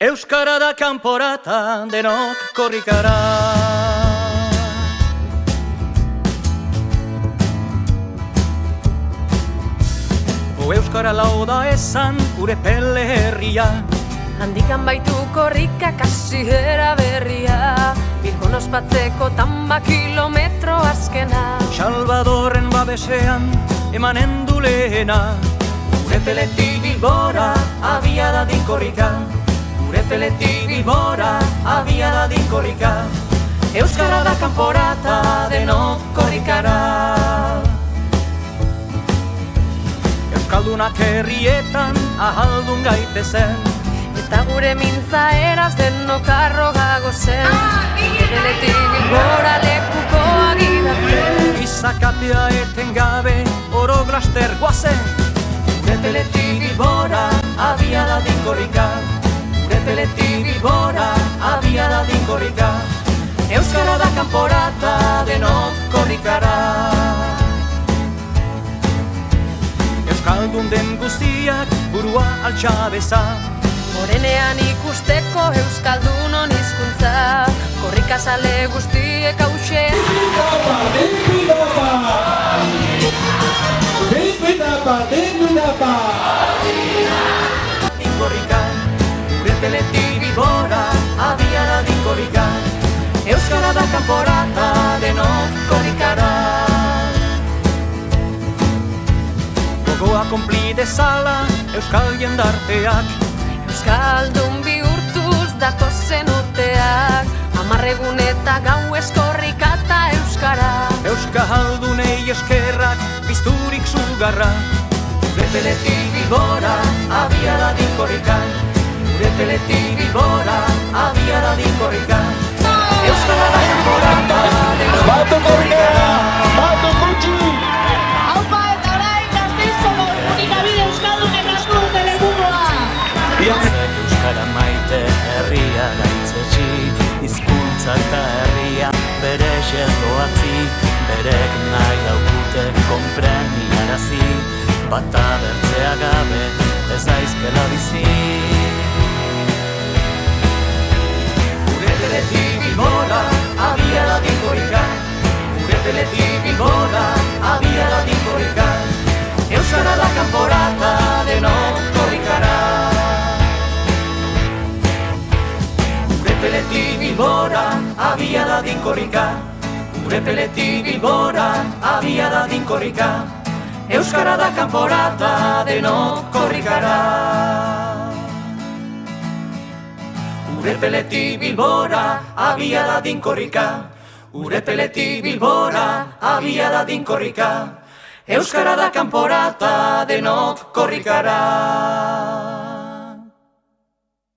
Euskara da kanporata, denok korrikara. Euskara lau da esan, ure pele herria. Handikan baitu korrika kasihera berria, Bilbon ospatzeko tamba kilometro azkena. Salvadorren babesean, emanen du lehena. Ure peletik Bilbora, abia da dinkorrika. Ure peletik Bilbora, abia da dinkorrika. Euskara da kanporata, denok korrikara. Euskaldunak herrietan ahaldun gaitezen, Eta gure mintza eraz denok arrogago zen, Peletik Bilbora lekuko agidatzen. Izakatea etengabe oro glaster guazen. Ure peletik Bilbora, abia da dinkorrika. Ure peletik Bilbora, abia da dinkorrika. Euskara da kanporata, denok korrikara. Euskaldun den guztiak burua altxabeza, Morenean ikusteko euskaldunon hizkuntza, korrikazale guztiek hause. Dinkorrika, ure peletik Bilbora, abia da dinkorrika. Euskara da kanporata, denok korrikara. Gogoa konpli dezala, euskal jendarteak, Euskaldun bihurtuz datozen urteak, 10 egun eta gau eskorrika eta euskara. Euskaldunei eskerrak pizturik sugarra. Ure peletik Bilbora, abia da dinkorrika. Ure peletik Bilbora, abia da dinkorrika. Euskara da kanporata, denok korrikara. Batu gutxi! Haupa eta orain Gasteizko komunikabide euskaldunen esku telemugoa! Euskara maite herria gaitzetsi, hizkuntza eta herria bere xezdoatzi, berek nahi daukute konpreniarazi, bata bertzea gabe ez aizkela bizi. Ure peletik Bilbora, abia da dinkorrika. Ure peletik Bilbora, abia da dinkorrika. Euskara da kanporata, denok korrikara. Ure peletik Bilbora, abia da dinkorrika. Ure peletik Bilbora, abia da dinkorrika. Euskara da kanporata, denok korrikara. Ure peletik Bilbora, abia da dinkorrika. Ure peletik Bilbora, abia da dinkorrika. Euskara da kanporata, denok korrikara.